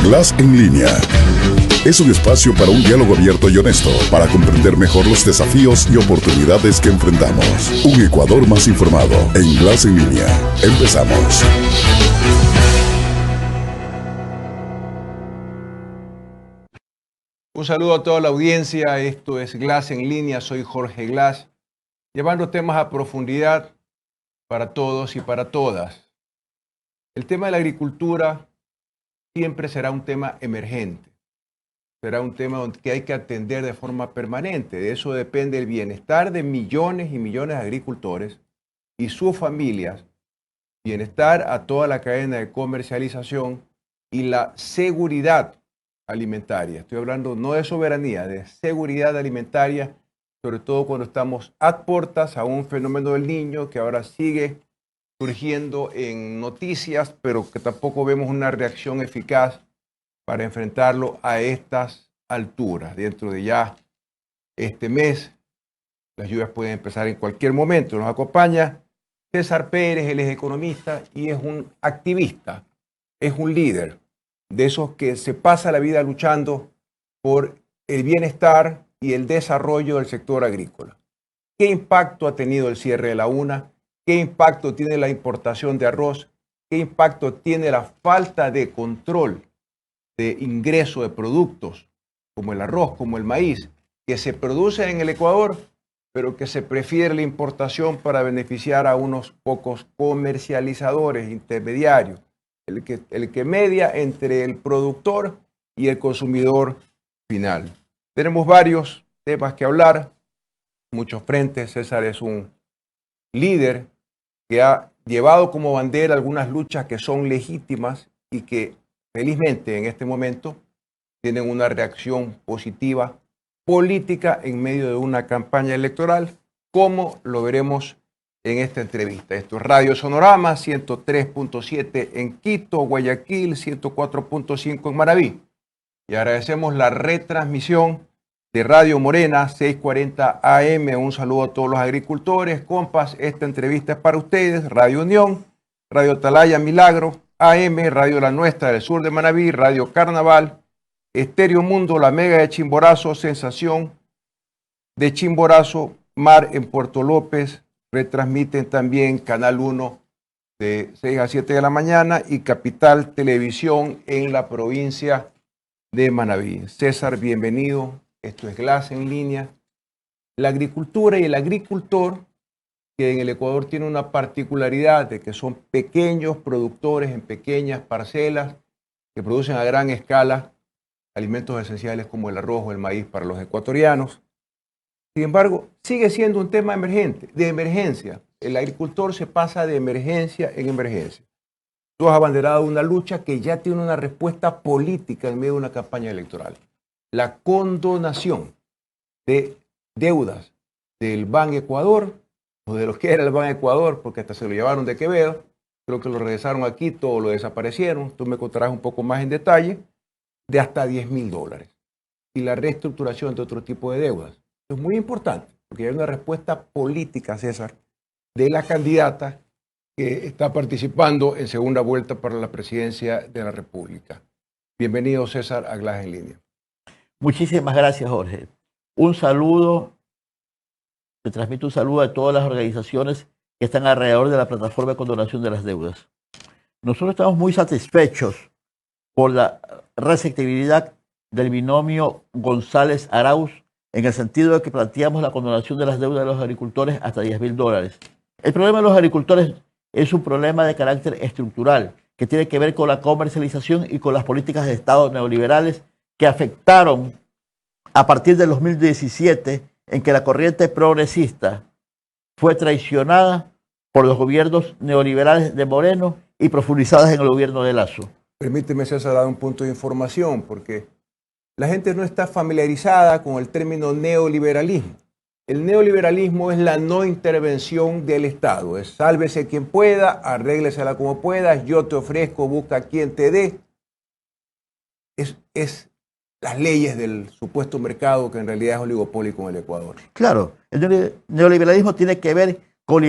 GLAS en línea. Es un espacio para un diálogo abierto y honesto, para comprender mejor los desafíos y oportunidades que enfrentamos. Un Ecuador más informado en GLAS en línea. Empezamos. Un saludo a toda la audiencia. Esto es GLAS en línea. Soy Jorge Glass, llevando temas a profundidad para todos y para todas. El tema de la agricultura siempre será un tema emergente. Será un tema que hay que atender de forma permanente. De eso depende el bienestar de millones y millones de agricultores y sus familias, bienestar a toda la cadena de comercialización y la seguridad alimentaria. Estoy hablando no de soberanía, de seguridad alimentaria, sobre todo cuando estamos a puertas a un fenómeno del Niño que ahora sigue surgiendo en noticias, pero que tampoco vemos una reacción eficaz para enfrentarlo a estas alturas. Dentro de ya este mes, las lluvias pueden empezar en cualquier momento. Nos acompaña César Pérez, él es economista y es un activista, es un líder de esos que se pasa la vida luchando por el bienestar y el desarrollo del sector agrícola. ¿Qué impacto ha tenido el cierre de la UNA? ¿Qué impacto tiene la importación de arroz? ¿Qué impacto tiene la falta de control de ingreso de productos como el arroz, como el maíz, que se produce en el Ecuador, pero que se prefiere la importación para beneficiar a unos pocos comercializadores, intermediarios, el que media entre el productor y el consumidor final? Tenemos varios temas que hablar, muchos frentes. César es un líder que ha llevado como bandera algunas luchas que son legítimas y que felizmente en este momento tienen una reacción positiva política en medio de una campaña electoral, como lo veremos en esta entrevista. Esto es Radio Sonorama, 103.7 en Quito, Guayaquil, 104.5 en Manabí. Y agradecemos la retransmisión de Radio Morena, 640 AM. Un saludo a todos los agricultores. Compas, esta entrevista es para ustedes. Radio Unión, Radio Atalaya Milagro, AM, Radio La Nuestra del sur de Manabí, Radio Carnaval, Estéreo Mundo, La Mega de Chimborazo, Sensación de Chimborazo, Mar en Puerto López. Retransmiten también Canal 1 de 6 a 7 de la mañana y Capital Televisión en la provincia de Manabí. César, bienvenido. Esto es GLAS en línea. La agricultura y el agricultor, que en el Ecuador tiene una particularidad de que son pequeños productores en pequeñas parcelas que producen a gran escala alimentos esenciales como el arroz o el maíz para los ecuatorianos. Sin embargo, sigue siendo un tema emergente, de emergencia. El agricultor se pasa de emergencia en emergencia. Tú has abanderado una lucha que ya tiene una respuesta política en medio de una campaña electoral. La condonación de deudas del Ban Ecuador, o de lo que era el Ban Ecuador, porque hasta se lo llevaron de Quevedo, creo que lo regresaron a Quito o lo desaparecieron, tú me contarás un poco más en detalle, de hasta $10.000. Y la reestructuración de otro tipo de deudas. Esto es muy importante, porque hay una respuesta política, César, de la candidata que está participando en segunda vuelta para la presidencia de la República. Bienvenido, César, a GLAS en línea. Muchísimas gracias, Jorge. Un saludo, te transmito un saludo a todas las organizaciones que están alrededor de la plataforma de condonación de las deudas. Nosotros estamos muy satisfechos por la receptividad del binomio González-Arauz en el sentido de que planteamos la condonación de las deudas de los agricultores hasta $10.000. El problema de los agricultores es un problema de carácter estructural que tiene que ver con la comercialización y con las políticas de Estado neoliberales que afectaron a partir del 2017, en que la corriente progresista fue traicionada por los gobiernos neoliberales de Moreno y profundizadas en el gobierno de Lasso. Permíteme, César, dar un punto de información, porque la gente no está familiarizada con el término neoliberalismo. El neoliberalismo es la no intervención del Estado. Es sálvese quien pueda, arréglesela como puedas, yo te ofrezco, busca quien te dé. Es las leyes del supuesto mercado que en realidad es oligopólico en el Ecuador. Claro, el neoliberalismo tiene que ver con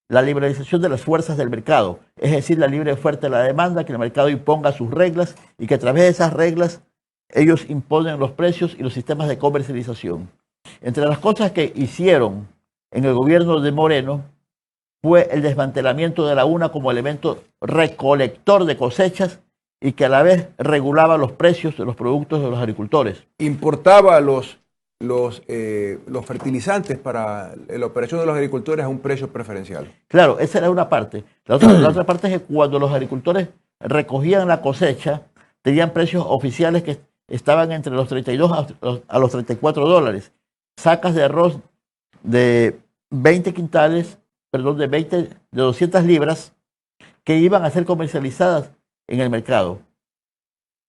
la liberalización de las fuerzas del mercado, es decir, la libre oferta y la demanda, que el mercado imponga sus reglas y que a través de esas reglas ellos imponen los precios y los sistemas de comercialización. Entre las cosas que hicieron en el gobierno de Moreno fue el desmantelamiento de la UNA como elemento recolector de cosechas y que a la vez regulaba los precios de los productos de los agricultores. Importaba los fertilizantes para la operación de los agricultores a un precio preferencial. Claro, esa era una parte. La otra parte es que cuando los agricultores recogían la cosecha, tenían precios oficiales que estaban entre los 32 a los 34 dólares. Sacas de arroz de 20 quintales, perdón, de 200 libras que iban a ser comercializadas en el mercado.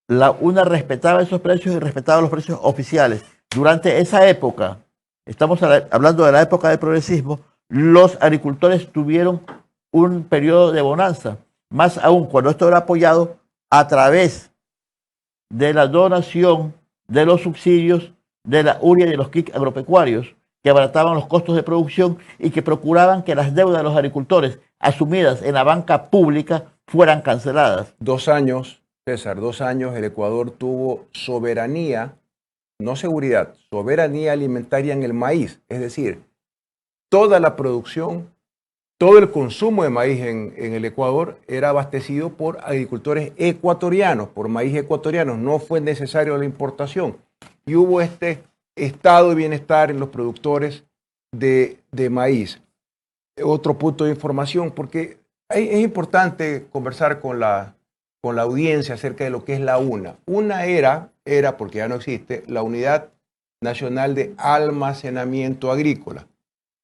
La UNA respetaba esos precios y respetaba los precios oficiales. Durante esa época, estamos hablando de la época del progresismo, los agricultores tuvieron un periodo de bonanza, más aún cuando esto era apoyado a través de la donación de los subsidios de la URIA y de los kits agropecuarios, que abarataban los costos de producción y que procuraban que las deudas de los agricultores asumidas en la banca pública fueran canceladas. 2 años, César, 2 años el Ecuador tuvo soberanía, no seguridad, soberanía alimentaria en el maíz. Es decir, toda la producción, todo el consumo de maíz en el Ecuador era abastecido por agricultores ecuatorianos, por maíz ecuatoriano. No fue necesario la importación. Y hubo este estado de bienestar en los productores de maíz. Otro punto de información, porque es importante conversar con la audiencia acerca de lo que es la UNA. UNA era, porque ya no existe, la Unidad Nacional de Almacenamiento Agrícola.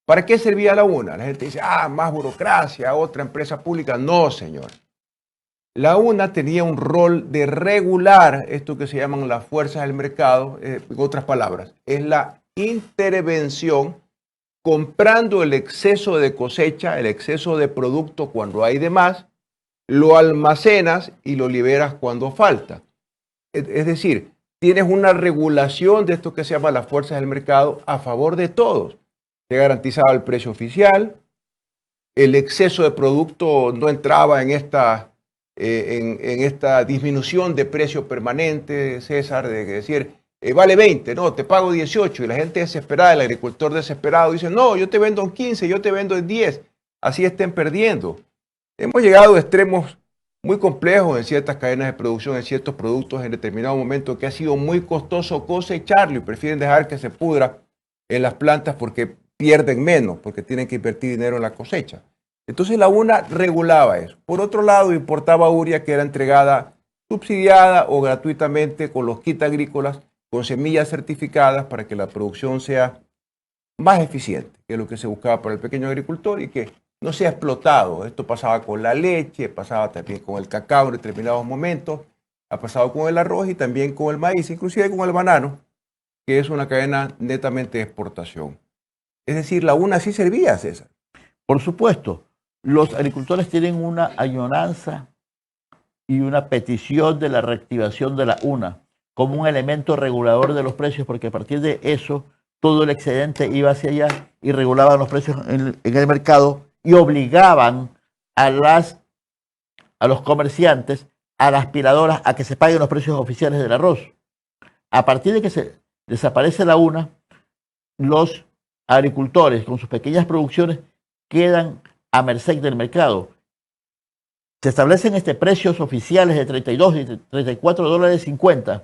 ¿Para qué servía la UNA? La gente dice, más burocracia, otra empresa pública. No, señor. La UNA tenía un rol de regular esto que se llaman las fuerzas del mercado, en otras palabras, es la intervención comprando el exceso de cosecha, el exceso de producto cuando hay de más, lo almacenas y lo liberas cuando falta. Es decir, tienes una regulación de esto que se llama las fuerzas del mercado a favor de todos. Se garantizaba el precio oficial, el exceso de producto no entraba en esta disminución de precio permanente, César, de decir, vale 20, no, te pago 18, y la gente desesperada, el agricultor desesperado dice, no, yo te vendo en 15, yo te vendo en 10, así estén perdiendo. Hemos llegado a extremos muy complejos en ciertas cadenas de producción, en ciertos productos en determinado momento que ha sido muy costoso cosecharlo y prefieren dejar que se pudra en las plantas porque pierden menos, porque tienen que invertir dinero en la cosecha. Entonces la UNA regulaba eso. Por otro lado, importaba urea que era entregada subsidiada o gratuitamente con los kits agrícolas, con semillas certificadas para que la producción sea más eficiente, que es lo que se buscaba para el pequeño agricultor y que no sea explotado. Esto pasaba con la leche, pasaba también con el cacao en determinados momentos, ha pasado con el arroz y también con el maíz, inclusive con el banano, que es una cadena netamente de exportación. Es decir, la UNA sí servía, César. Por supuesto, los agricultores tienen una añoranza y una petición de la reactivación de la UNA como un elemento regulador de los precios, porque a partir de eso todo el excedente iba hacia allá y regulaban los precios en el mercado y obligaban a los comerciantes, a las aspiradoras, a que se paguen los precios oficiales del arroz. A partir de que se desaparece la UNA, los agricultores con sus pequeñas producciones quedan a merced del mercado. Se establecen precios oficiales de 32 y 34 dólares 50,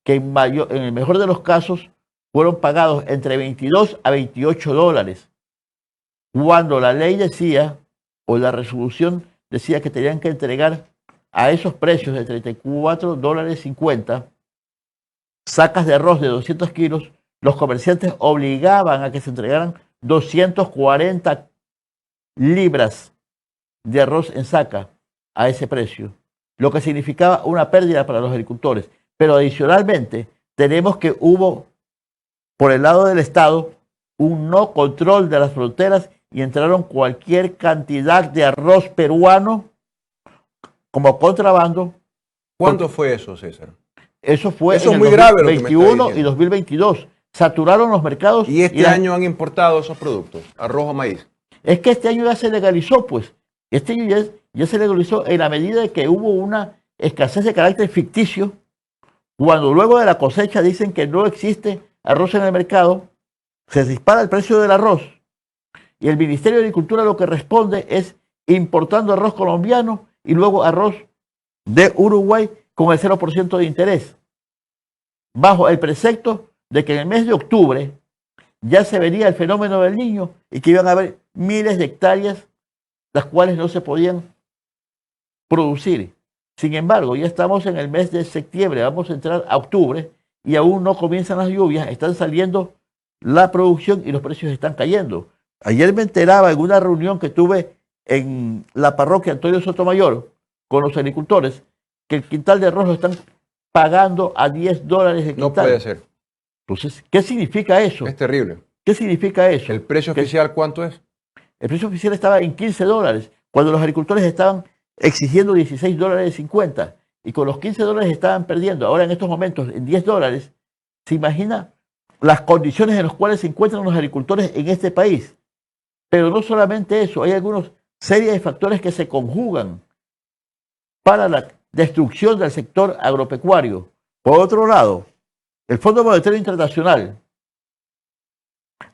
que en el mejor de los casos fueron pagados entre 22 a 28 dólares, cuando la ley decía, o la resolución decía que tenían que entregar a esos precios de 34 dólares 50 sacas de arroz de 200 kilos, los comerciantes obligaban a que se entregaran 240 libras de arroz en saca a ese precio, lo que significaba una pérdida para los agricultores. Pero adicionalmente tenemos que hubo por el lado del Estado un no control de las fronteras y entraron cualquier cantidad de arroz peruano como contrabando. ¿Cuándo fue eso, César? Eso fue eso en es muy el grave 2021 y 2022. Saturaron los mercados. ¿Y este año han importado esos productos, arroz o maíz? Es que este año ya se legalizó, pues. Este ya se legalizó en la medida de que hubo una escasez de carácter ficticio, cuando luego de la cosecha dicen que no existe arroz en el mercado, se dispara el precio del arroz y el Ministerio de Agricultura lo que responde es importando arroz colombiano y luego arroz de Uruguay con el 0% de interés, bajo el precepto de que en el mes de octubre ya se vería el fenómeno del Niño y que iban a haber miles de hectáreas las cuales no se podían producir. Sin embargo, ya estamos en el mes de septiembre, vamos a entrar a octubre y aún no comienzan las lluvias, están saliendo la producción y los precios están cayendo. Ayer me enteraba en una reunión que tuve en la parroquia Antonio Sotomayor con los agricultores que el quintal de arroz lo están pagando a $10 el quintal. No puede ser. Entonces, ¿qué significa eso? Es terrible. ¿Qué significa eso? ¿El precio oficial cuánto es? El precio oficial estaba en $15, cuando los agricultores estaban exigiendo $16.50 y con los $15 estaban perdiendo. Ahora en estos momentos en $10, ¿se imagina las condiciones en las cuales se encuentran los agricultores en este país? Pero no solamente eso, hay algunos serie de factores que se conjugan para la destrucción del sector agropecuario. Por otro lado, el Fondo Monetario Internacional,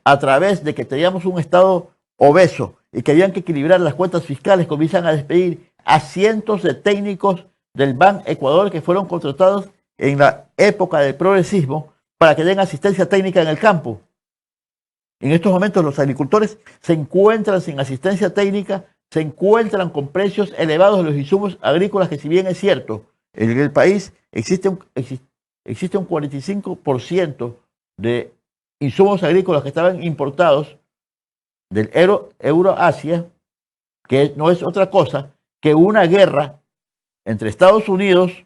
a través de que teníamos un Estado obeso y que habían que equilibrar las cuentas fiscales, comienzan a despedir a cientos de técnicos del Ban Ecuador que fueron contratados en la época del progresismo para que den asistencia técnica en el campo. En estos momentos los agricultores se encuentran sin asistencia técnica, se encuentran con precios elevados de los insumos agrícolas que, si bien es cierto, en el país existe un 45% de insumos agrícolas que estaban importados del Euroasia, que no es otra cosa que una guerra entre Estados Unidos,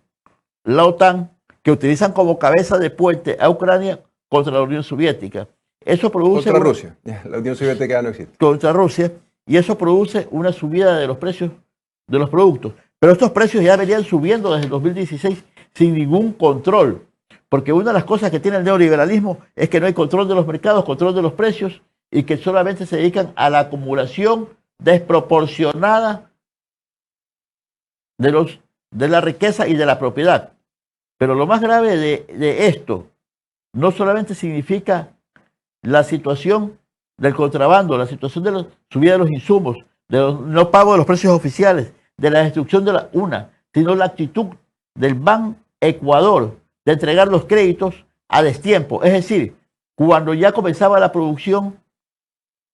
la OTAN, que utilizan como cabeza de puente a Ucrania contra la Unión Soviética. Eso produce... Contra Rusia. La Unión Soviética ya no existe. Contra Rusia. Y eso produce una subida de los precios de los productos. Pero estos precios ya venían subiendo desde el 2016 sin ningún control. Porque una de las cosas que tiene el neoliberalismo es que no hay control de los mercados, control de los precios, y que solamente se dedican a la acumulación desproporcionada de la riqueza y de la propiedad. Pero lo más grave de esto no solamente significa la situación del contrabando, la situación de la subida de los insumos, de los no pago de los precios oficiales, de la destrucción de la UNA, sino la actitud del Ban Ecuador de entregar los créditos a destiempo. Es decir, cuando ya comenzaba la producción,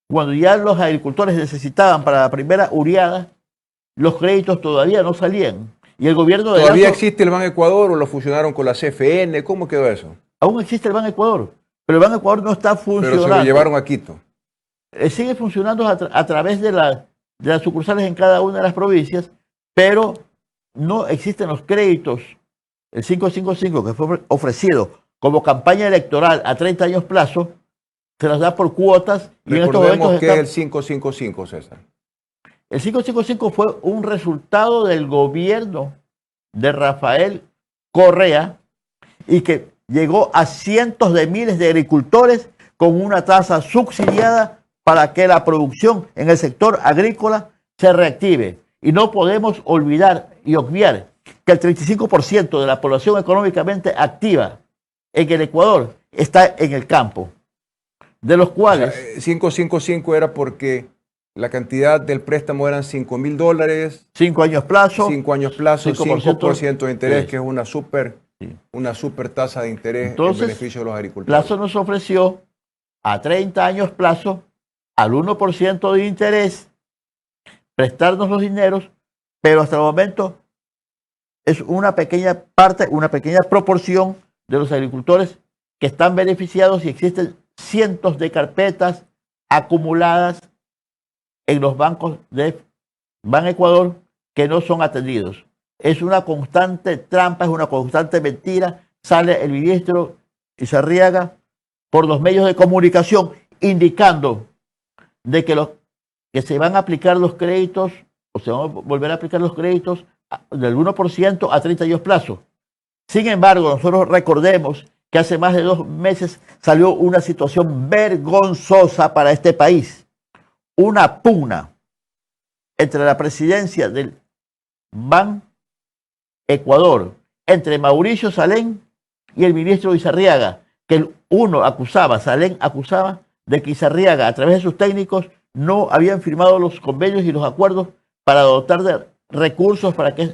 cuando ya los agricultores necesitaban para la primera uriada, los créditos todavía no salían. Y el gobierno de ¿Todavía existe el Ban Ecuador o lo fusionaron con la CFN? ¿Cómo quedó eso? Aún existe el Ban Ecuador, pero el Ban Ecuador no está funcionando. Pero se lo llevaron a Quito. Sigue funcionando a través de las sucursales en cada una de las provincias, pero no existen los créditos. El 555, que fue ofrecido como campaña electoral a 30 años plazo, se las da por cuotas. Y en estos momentos ¿qué es el 555, César? El 555 fue un resultado del gobierno de Rafael Correa y que llegó a cientos de miles de agricultores con una tasa subsidiada para que la producción en el sector agrícola se reactive. Y no podemos olvidar y obviar que el 35% de la población económicamente activa en el Ecuador está en el campo, de los cuales... O sea, 555 era porque la cantidad del préstamo eran $5.000. 5 años plazo. 5 años plazo, 5% de interés, sí, que es una super tasa de interés. Entonces, en beneficio de los agricultores. Plazo nos ofreció a 30 años plazo, al 1% de interés, prestarnos los dineros, pero hasta el momento es una pequeña parte, una pequeña proporción de los agricultores que están beneficiados y existen cientos de carpetas acumuladas en los bancos de Ban Ecuador que no son atendidos. Es una constante trampa, es una constante mentira. Sale el ministro Izarriaga por los medios de comunicación indicando de que se van a aplicar los créditos, o se van a volver a aplicar los créditos del 1% a 30 años plazo. Sin embargo, nosotros recordemos que hace más de 2 meses salió una situación vergonzosa para este país. Una pugna entre la presidencia del Ban Ecuador, entre Mauricio Salén y el ministro Izarriaga, que el uno acusaba, Salén acusaba de que Izarriaga, a través de sus técnicos, no habían firmado los convenios y los acuerdos para dotar de recursos para que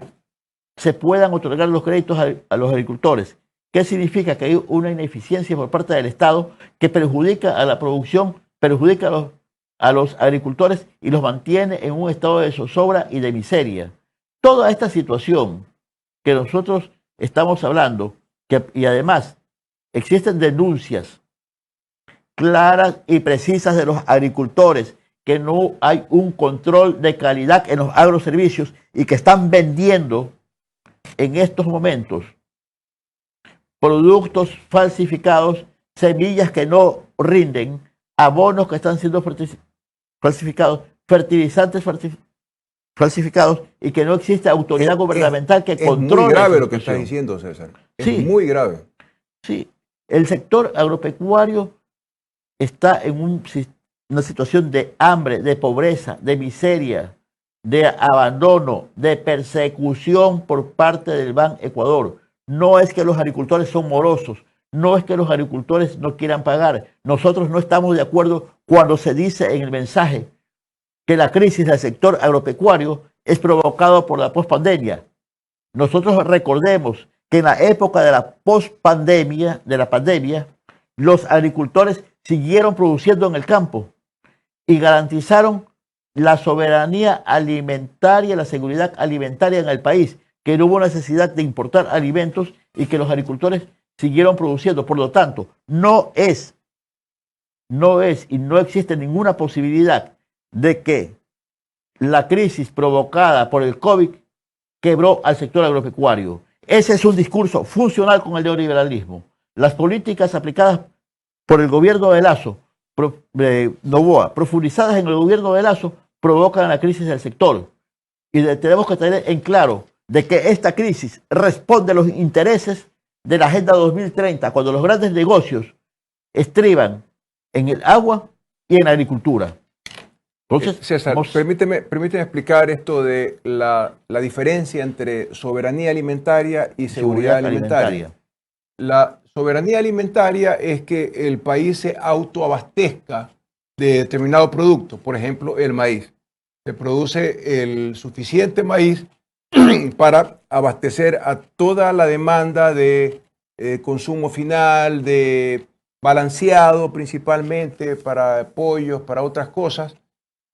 se puedan otorgar los créditos a los agricultores. ¿Qué significa? Que hay una ineficiencia por parte del Estado que perjudica a la producción, perjudica a los agricultores y los mantiene en un estado de zozobra y de miseria. Toda esta situación que nosotros estamos hablando, y además existen denuncias claras y precisas de los agricultores, que no hay un control de calidad en los agroservicios y que están vendiendo en estos momentos productos falsificados, semillas que no rinden, abonos que están siendo falsificados, fertilizantes falsificados y que no existe autoridad gubernamental que controle. Es muy grave lo que estás diciendo, César. Es muy grave. Sí, el sector agropecuario está en una situación de hambre, de pobreza, de miseria, de abandono, de persecución por parte del Ban Ecuador. No es que los agricultores son morosos, no es que los agricultores no quieran pagar. Nosotros no estamos de acuerdo cuando se dice en el mensaje que la crisis del sector agropecuario es provocada por la pospandemia. Nosotros recordemos que en la época de la pospandemia, los agricultores siguieron produciendo en el campo y garantizaron la soberanía alimentaria, la seguridad alimentaria en el país, que no hubo necesidad de importar alimentos y que los agricultores siguieron produciendo. Por lo tanto, no es y no existe ninguna posibilidad de que la crisis provocada por el COVID quebró al sector agropecuario. Ese es un discurso funcional con el neoliberalismo. Las políticas aplicadas por el gobierno de Lasso, Noboa, profundizadas en el gobierno de Lasso, provocan la crisis del sector. Y tenemos que tener en claro de que esta crisis responde a los intereses de la Agenda 2030, cuando los grandes negocios estriban en el agua y en la agricultura. Entonces, César, permíteme explicar esto de la diferencia entre soberanía alimentaria y seguridad alimentaria. La soberanía alimentaria es que el país se autoabastezca de determinado producto, por ejemplo, el maíz. Se produce el suficiente maíz para abastecer a toda la demanda de consumo final, de balanceado principalmente, para pollos, para otras cosas.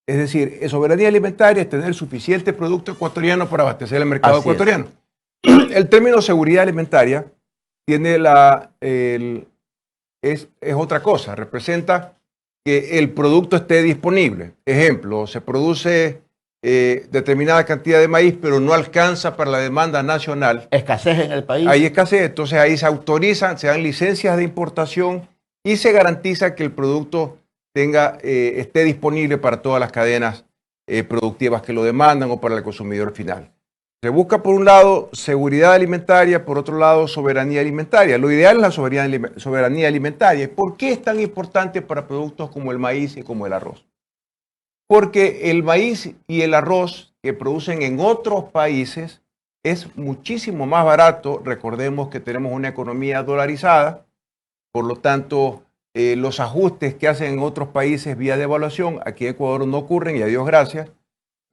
Es decir, soberanía alimentaria es tener suficiente producto ecuatoriano para abastecer el mercado ecuatoriano. El término seguridad alimentaria tiene es otra cosa, representa que el producto esté disponible. Ejemplo, se produce determinada cantidad de maíz, pero no alcanza para la demanda nacional. Escasez en el país. Hay escasez, entonces ahí se autorizan, se dan licencias de importación y se garantiza que el producto esté disponible para todas las cadenas productivas que lo demandan o para el consumidor final. Se busca por un lado seguridad alimentaria, por otro lado soberanía alimentaria. Lo ideal es la soberanía alimentaria. ¿Por qué es tan importante para productos como el maíz y como el arroz? Porque el maíz y el arroz que producen en otros países es muchísimo más barato. Recordemos que tenemos una economía dolarizada, por lo tanto los ajustes que hacen en otros países vía devaluación, aquí en Ecuador no ocurren y a Dios gracias.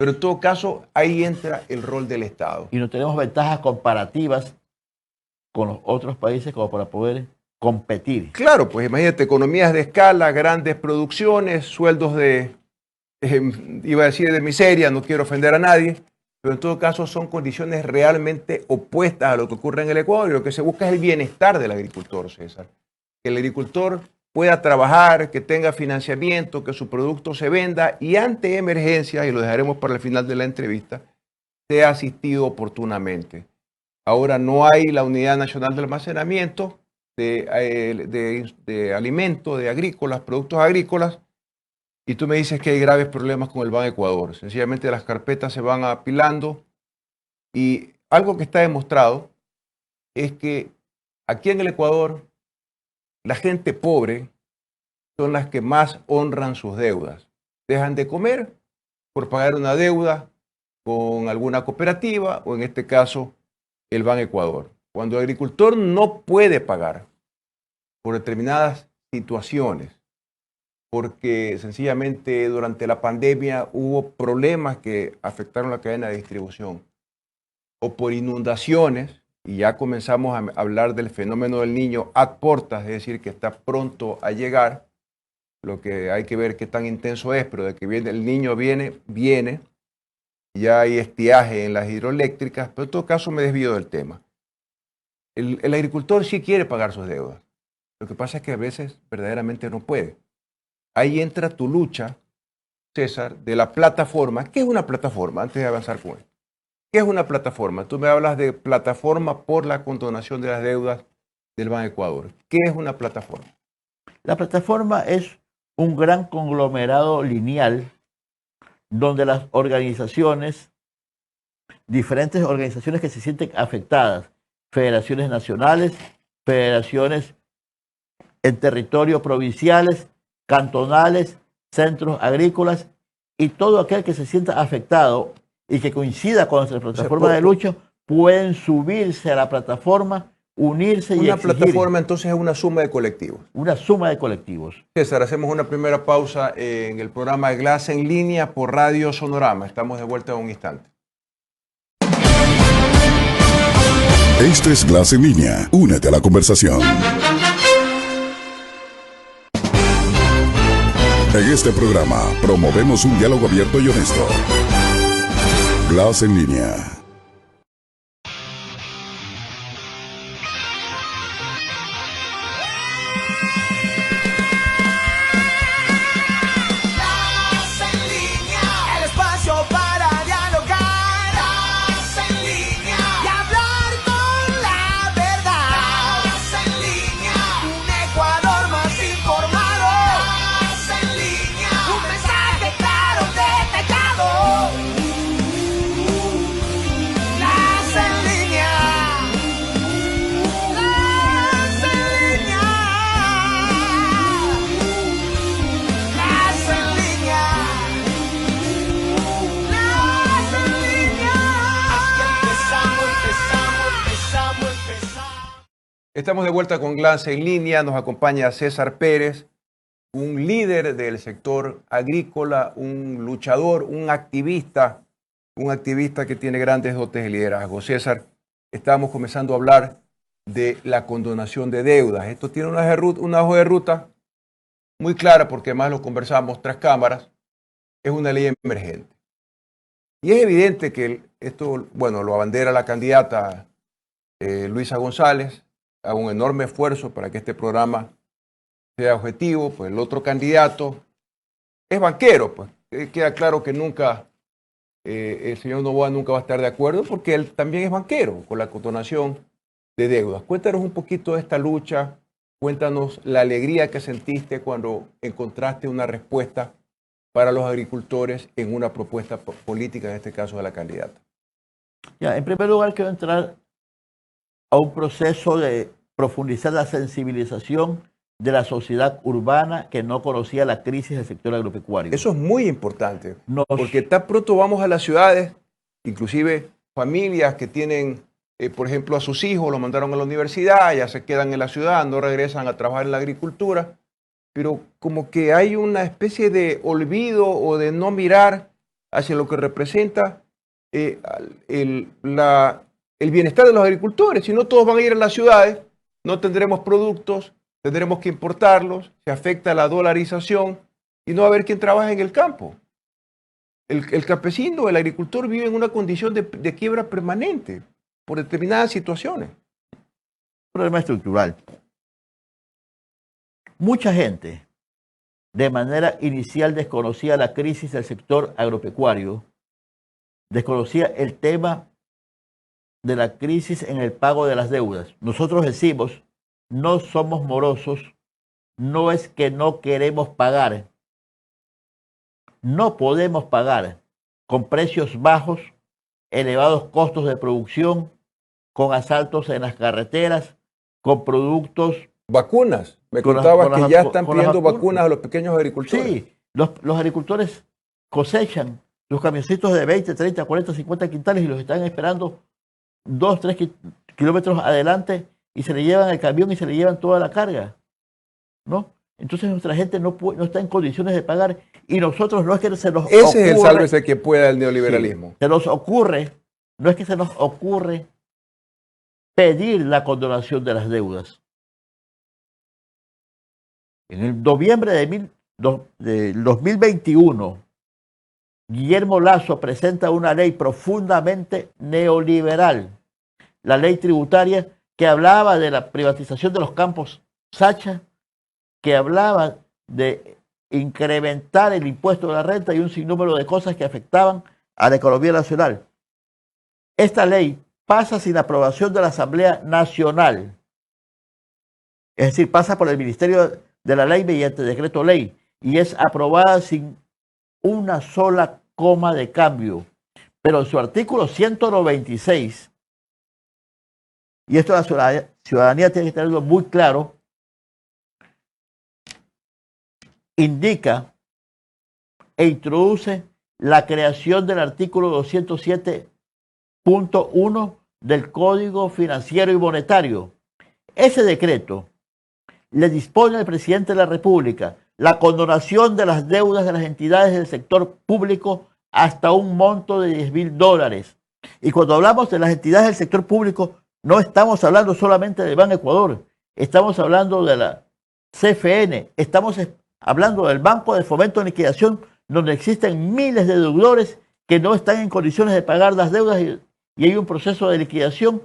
Pero en todo caso, ahí entra el rol del Estado. Y no tenemos ventajas comparativas con los otros países como para poder competir. Claro, pues imagínate, economías de escala, grandes producciones, sueldos iba a decir de miseria, no quiero ofender a nadie, pero en todo caso son condiciones realmente opuestas a lo que ocurre en el Ecuador. Y lo que se busca es el bienestar del agricultor, César. Que el agricultor pueda trabajar, que tenga financiamiento, que su producto se venda y ante emergencias, y lo dejaremos para el final de la entrevista, sea asistido oportunamente. Ahora no hay la Unidad Nacional de Almacenamiento de alimentos, de agrícolas, productos agrícolas, y tú me dices que hay graves problemas con el Ban Ecuador. Sencillamente las carpetas se van apilando y algo que está demostrado es que aquí en el Ecuador la gente pobre son las que más honran sus deudas. Dejan de comer por pagar una deuda con alguna cooperativa o en este caso el Ban Ecuador. Cuando el agricultor no puede pagar por determinadas situaciones, porque sencillamente durante la pandemia hubo problemas que afectaron la cadena de distribución, o por inundaciones, y ya comenzamos a hablar del fenómeno del Niño ad portas, es decir, que está pronto a llegar, lo que hay que ver qué tan intenso es, pero de que viene, el Niño viene, ya hay estiaje en las hidroeléctricas, pero en todo caso me desvío del tema. El agricultor sí quiere pagar sus deudas, lo que pasa es que a veces verdaderamente no puede. Ahí entra tu lucha, César, de la plataforma. ¿Qué es una plataforma? Antes de avanzar con esto. ¿Qué es una plataforma? Tú me hablas de plataforma por la condonación de las deudas del Ban Ecuador. ¿Qué es una plataforma? La plataforma es un gran conglomerado lineal donde las organizaciones, diferentes organizaciones que se sienten afectadas, federaciones nacionales, federaciones en territorio provinciales, cantonales, centros agrícolas y todo aquel que se sienta afectado y que coincida con nuestra plataforma de lucha, pueden subirse a la plataforma, unirse y exigir. Una plataforma entonces es una suma de colectivos. Una suma de colectivos. César, hacemos una primera pausa en el programa de Glass en línea por Radio Sonorama. Estamos de vuelta en un instante. Este es Glass en línea. Únete a la conversación. En este programa promovemos un diálogo abierto y honesto. Glass en línea. Estamos de vuelta con Glass en línea. Nos acompaña César Pérez, un líder del sector agrícola, un luchador, un activista que tiene grandes dotes de liderazgo. César, estamos comenzando a hablar de la condonación de deudas. Esto tiene una hoja de ruta muy clara porque además lo conversamos tras cámaras. Es una ley emergente. Y es evidente que esto, bueno, lo abandera la candidata Luisa González. Hago un enorme esfuerzo para que este programa sea objetivo, pues el otro candidato es banquero, pues queda claro que nunca, el señor Noboa nunca va a estar de acuerdo porque él también es banquero con la condonación de deudas. Cuéntanos un poquito de esta lucha, cuéntanos la alegría que sentiste cuando encontraste una respuesta para los agricultores en una propuesta política, en este caso de la candidata. Ya, en primer lugar quiero entrar a un proceso de profundizar la sensibilización de la sociedad urbana que no conocía la crisis del sector agropecuario. Eso es muy importante, porque tan pronto vamos a las ciudades, inclusive familias que tienen, por ejemplo, a sus hijos, los mandaron a la universidad, ya se quedan en la ciudad, no regresan a trabajar en la agricultura, pero como que hay una especie de olvido o de no mirar hacia lo que representa el bienestar de los agricultores. Si no, todos van a ir a las ciudades, no tendremos productos, tendremos que importarlos, se afecta la dolarización y no va a haber quien trabaje en el campo. El campesino, el agricultor vive en una condición de quiebra permanente por determinadas situaciones. Problema estructural. Mucha gente de manera inicial desconocía la crisis del sector agropecuario, desconocía el tema de la crisis en el pago de las deudas. Nosotros decimos, no somos morosos, no es que no queremos pagar. No podemos pagar con precios bajos, elevados costos de producción, con asaltos en las carreteras, con productos... Vacunas. Me contabas que ya están pidiendo vacunas a los pequeños agricultores. Sí, los agricultores cosechan sus camioncitos de 20, 30, 40, 50 quintales y los están esperando 2, 3 kilómetros adelante y se le llevan el camión y se le llevan toda la carga, ¿no? Entonces nuestra gente no está en condiciones de pagar y nosotros no es que se nos ocurre... Ese es el sálvese que pueda del neoliberalismo. Sí, se nos ocurre, no es que se nos ocurre pedir la condonación de las deudas. En el noviembre de 2021, Guillermo Lasso presenta una ley profundamente neoliberal, la ley tributaria que hablaba de la privatización de los campos Sacha, que hablaba de incrementar el impuesto de la renta y un sinnúmero de cosas que afectaban a la economía nacional. Esta ley pasa sin aprobación de la Asamblea Nacional, es decir, pasa por el Ministerio de la Ley mediante decreto ley y es aprobada sin una sola coma de cambio. Pero en su artículo 196, y esto la ciudadanía tiene que tenerlo muy claro, indica e introduce la creación del artículo 207.1 del Código Financiero y Monetario. Ese decreto le dispone al presidente de la República la condonación de las deudas de las entidades del sector público hasta un monto de $10.000. Y cuando hablamos de las entidades del sector público, no estamos hablando solamente del Ban Ecuador, estamos hablando de la CFN, estamos hablando del Banco de Fomento de Liquidación, donde existen miles de deudores que no están en condiciones de pagar las deudas y hay un proceso de liquidación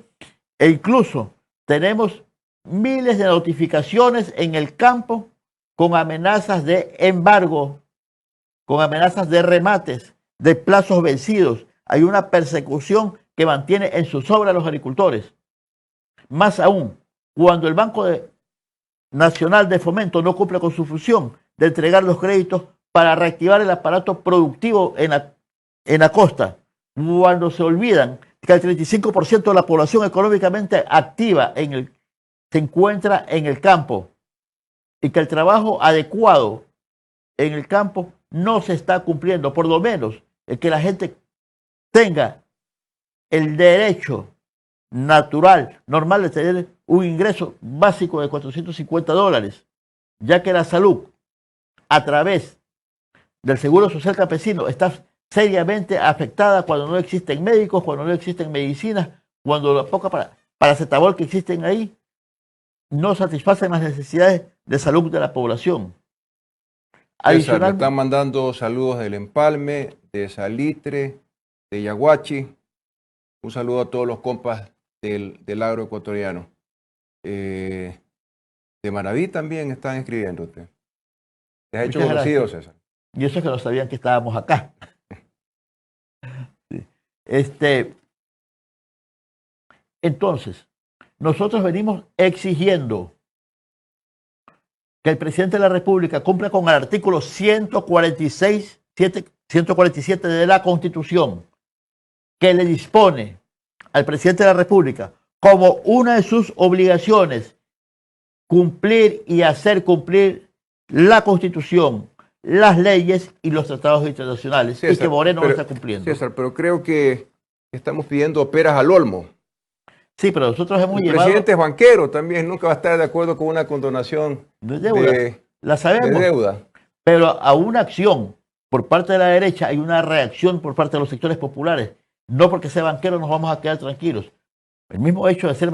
e incluso tenemos miles de notificaciones en el campo con amenazas de embargo, con amenazas de remates, de plazos vencidos. Hay una persecución que mantiene en zozobra a los agricultores. Más aún, cuando el Banco Nacional de Fomento no cumple con su función de entregar los créditos para reactivar el aparato productivo en la costa, cuando se olvidan que el 35% de la población económicamente activa se encuentra en el campo y que el trabajo adecuado en el campo no se está cumpliendo, por lo menos el que la gente tenga el derecho natural, normal de tener un ingreso básico de $450, ya que la salud a través del Seguro Social Campesino está seriamente afectada cuando no existen médicos, cuando no existen medicinas, cuando la poca paracetamol que existen ahí no satisfacen las necesidades de salud de la población. César, me están mandando saludos del Empalme, de Salitre, de Yaguachi. Un saludo a todos los compas del agro ecuatoriano. De Manaví también están escribiéndote. Te has hecho conocido, César. Y eso es que no sabían que estábamos acá. Sí. Entonces, nosotros venimos exigiendo que el presidente de la República cumpla con el artículo 147 de la Constitución, que le dispone al presidente de la República como una de sus obligaciones cumplir y hacer cumplir la Constitución, las leyes y los tratados internacionales, César, y que Moreno no está cumpliendo. César, pero creo que estamos pidiendo peras al olmo. Sí, pero nosotros hemos llevado... El presidente es banquero también, nunca va a estar de acuerdo con una condonación de deuda. La sabemos, de deuda. Pero a una acción por parte de la derecha hay una reacción por parte de los sectores populares. No porque sea banquero nos vamos a quedar tranquilos. El mismo hecho de ser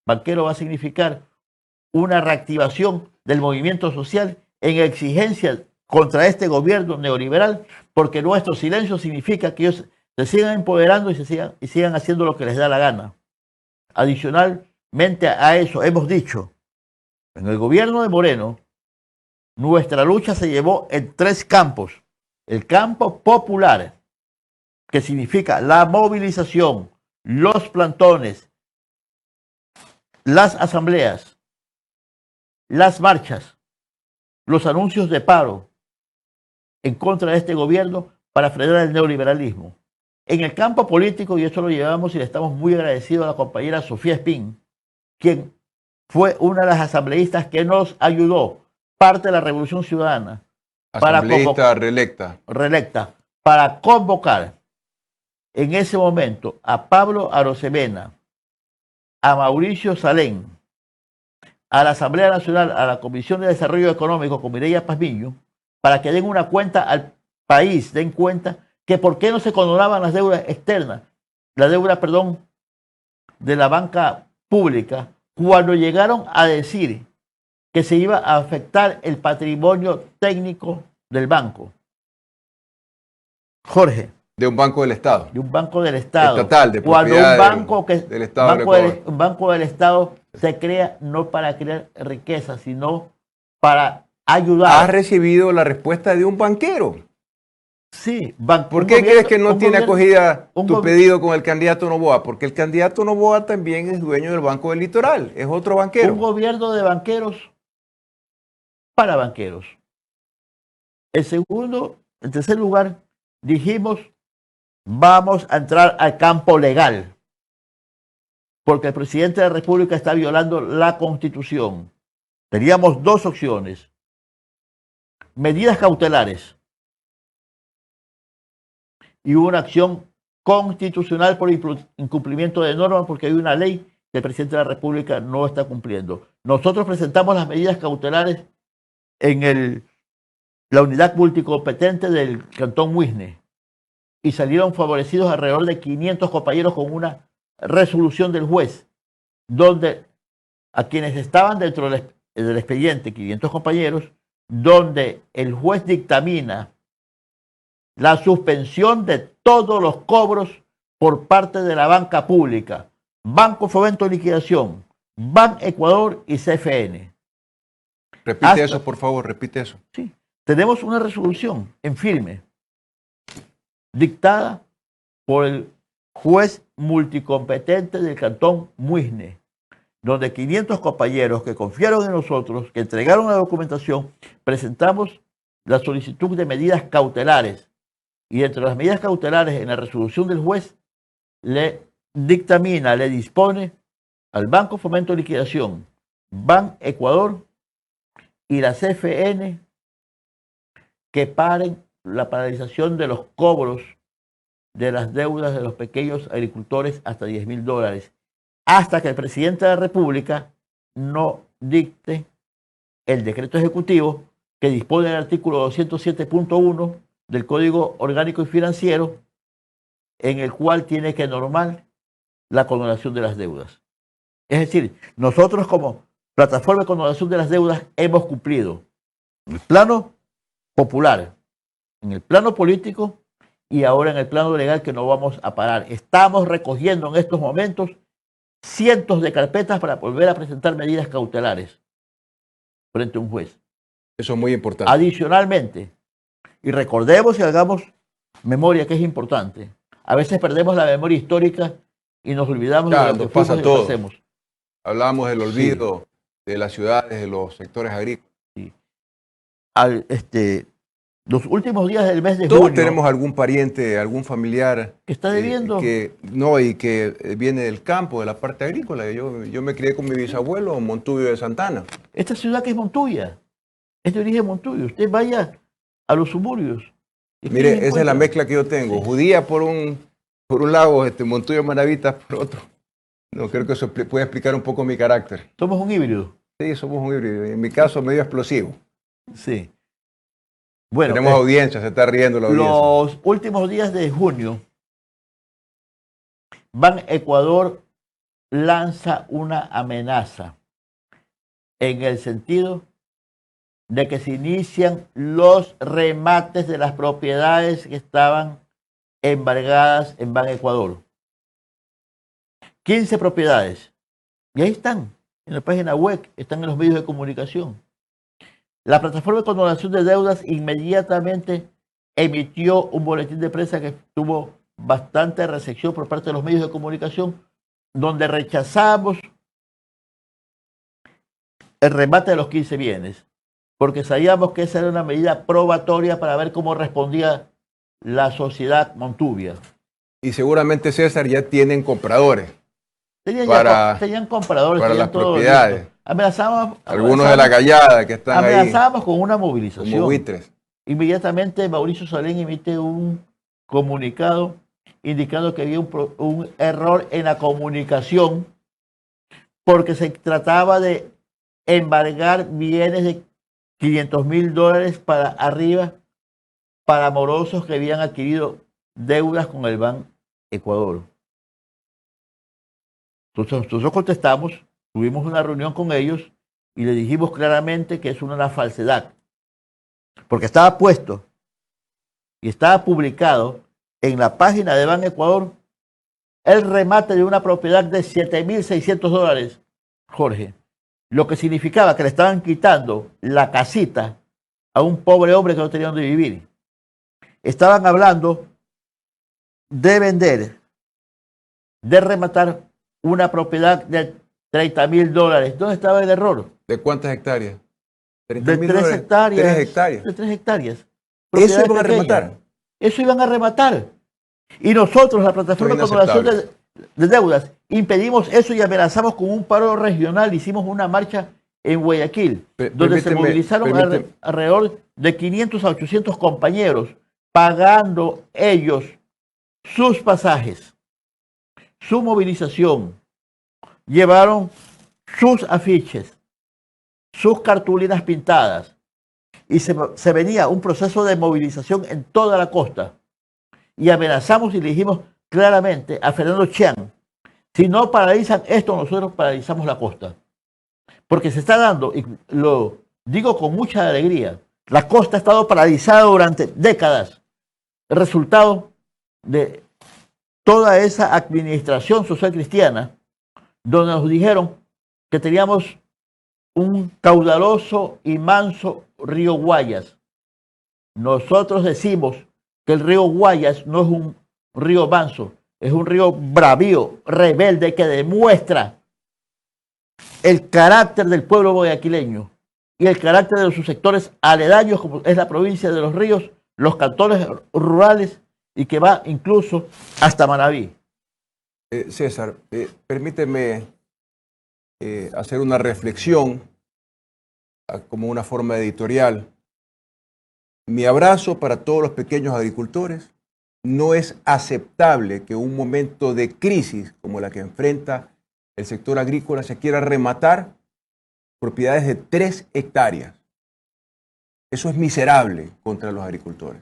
banquero va a significar una reactivación del movimiento social en exigencia contra este gobierno neoliberal, porque nuestro silencio significa que ellos se sigan empoderando y sigan haciendo lo que les da la gana. Adicionalmente a eso, hemos dicho, en el gobierno de Moreno, nuestra lucha se llevó en 3 campos. El campo popular, que significa la movilización, los plantones, las asambleas, las marchas, los anuncios de paro en contra de este gobierno para frenar el neoliberalismo. En el campo político, y esto lo llevamos y le estamos muy agradecidos a la compañera Sofía Espín, quien fue una de las asambleístas que nos ayudó, parte de la Revolución Ciudadana. Asambleísta reelecta. para convocar en ese momento a Pablo Arosemena, a Mauricio Salén, a la Asamblea Nacional, a la Comisión de Desarrollo Económico con Mireya Pazmiño, para que den una cuenta al país, den cuenta que por qué no se condonaban las deudas externas, la deuda, perdón, de la banca pública, cuando llegaron a decir que se iba a afectar el patrimonio técnico del banco. Jorge. De un banco del Estado. De un banco del Estado. Estatal, de cuando un banco del Estado un banco del Estado se crea no para crear riqueza, sino para ayudar. ¿Has recibido la respuesta de un banquero? Sí. ¿Por qué crees que no tiene acogida tu pedido con el candidato Noboa? Porque el candidato Noboa también es dueño del Banco del Litoral, es otro banquero. Un gobierno de banqueros para banqueros. En tercer lugar, dijimos, vamos a entrar al campo legal, porque el presidente de la República está violando la Constitución. Teníamos dos opciones: medidas cautelares y una acción constitucional por incumplimiento de normas, porque hay una ley que el presidente de la República no está cumpliendo. Nosotros presentamos las medidas cautelares en la unidad multicompetente del Cantón Muisne y salieron favorecidos alrededor de 500 compañeros con una resolución del juez, donde a quienes estaban dentro del expediente, 500 compañeros, donde el juez dictamina la suspensión de todos los cobros por parte de la banca pública, Banco Fomento de Liquidación, Ban Ecuador y CFN. Repite eso, por favor, repite eso. Sí, tenemos una resolución en firme, dictada por el juez multicompetente del Cantón Muisne, donde 500 compañeros que confiaron en nosotros, que entregaron la documentación, presentamos la solicitud de medidas cautelares. Y entre las medidas cautelares en la resolución del juez, le dictamina, le dispone al Banco Fomento de Liquidación, Ban Ecuador y la CFN que paren la paralización de los cobros de las deudas de los pequeños agricultores hasta $10.000, hasta que el presidente de la República no dicte el decreto ejecutivo que dispone el artículo 207.1 del Código Orgánico y Financiero, en el cual tiene que normar la condonación de las deudas. Es decir, nosotros como plataforma de condonación de las deudas hemos cumplido en el plano popular, en el plano político y ahora en el plano legal, que no vamos a parar. Estamos recogiendo en estos momentos cientos de carpetas para volver a presentar medidas cautelares frente a un juez. Eso es muy importante. Adicionalmente, y recordemos y hagamos memoria, que es importante. A veces perdemos la memoria histórica y nos olvidamos de lo que pasa fuimos y todo. hacemos. Hablábamos del olvido de las ciudades, de los sectores agrícolas. Sí. Los últimos días del mes de Todos junio, tenemos algún pariente, algún familiar que está debiendo. que viene del campo, de la parte agrícola. Yo me crié con mi bisabuelo en Montubio de Santana. Esta ciudad que es Montuya, es de origen Montuyo. Usted vaya a los suburbios. Mire, esa es la mezcla que yo tengo. Sí. Judía por un lado, Montuyo Maravitas por otro. No, creo que eso puede explicar un poco mi carácter. Somos un híbrido. Sí, somos un híbrido. En mi caso, medio explosivo. Sí. Bueno, tenemos audiencia, se está riendo la audiencia. Los últimos días de junio, Ban Ecuador lanza una amenaza en el sentido de que se inician los remates de las propiedades que estaban embargadas en Ban Ecuador. 15 propiedades. Y ahí están, en la página web, están en los medios de comunicación. La plataforma de condonación de deudas inmediatamente emitió un boletín de prensa que tuvo bastante recepción por parte de los medios de comunicación, donde rechazamos el remate de los 15 bienes, porque sabíamos que esa era una medida probatoria para ver cómo respondía la sociedad Montubia. Y seguramente, César, ya tienen compradores. Tenían compradores para las propiedades. Algunos de la Gallada que están amenazábamos con una movilización. Como buitres. Inmediatamente Mauricio Salén emite un comunicado indicando que había un error en la comunicación porque se trataba de embargar bienes de $500,000 para arriba para morosos que habían adquirido deudas con el Ban Ecuador. Entonces nosotros contestamos, tuvimos una reunión con ellos y le dijimos claramente que es una falsedad, porque estaba puesto y estaba publicado en la página de Ban Ecuador el remate de una propiedad de $7,600, Jorge, lo que significaba que le estaban quitando la casita a un pobre hombre que no tenía donde vivir. Estaban hablando de vender, de rematar una propiedad de $30,000. ¿Dónde estaba el error? ¿De cuántas hectáreas? De 3 hectáreas. 3 hectáreas. De 3 hectáreas. ¿Eso iban a rematar? Eso iban a rematar. Y nosotros, la plataforma de condonación de deudas, impedimos eso y amenazamos con un paro regional. Hicimos una marcha en Guayaquil, donde se movilizaron alrededor de 500 a 800 compañeros, pagando ellos sus pasajes, su movilización. Llevaron sus afiches, sus cartulinas pintadas, y se venía un proceso de movilización en toda la costa. Y amenazamos y le dijimos claramente a Fernando Chiang, si no paralizan esto, nosotros paralizamos la costa. Porque se está dando, y lo digo con mucha alegría, la costa ha estado paralizada durante décadas. El resultado de toda esa administración social cristiana, donde nos dijeron que teníamos un caudaloso y manso río Guayas. Nosotros decimos que el río Guayas no es un río manso, es un río bravío, rebelde, que demuestra el carácter del pueblo guayaquileño y el carácter de sus sectores aledaños, como es la provincia de Los Ríos, los cantones rurales, y que va incluso hasta Manabí. César, permíteme hacer una reflexión como una forma editorial. Mi abrazo para todos los pequeños agricultores. No es aceptable que en un momento de crisis como la que enfrenta el sector agrícola se quiera rematar propiedades de 3 hectáreas. Eso es miserable contra los agricultores.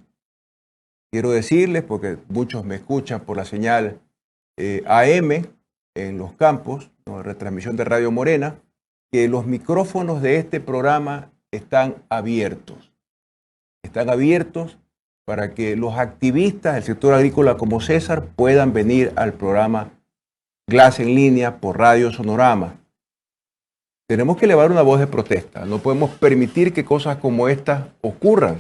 Quiero decirles, porque muchos me escuchan por la señal AM en los campos, ¿no?, retransmisión de Radio Morena, que los micrófonos de este programa están abiertos. Están abiertos para que los activistas del sector agrícola como César puedan venir al programa GLAS en línea por Radio Sonorama. Tenemos que elevar una voz de protesta. No podemos permitir que cosas como estas ocurran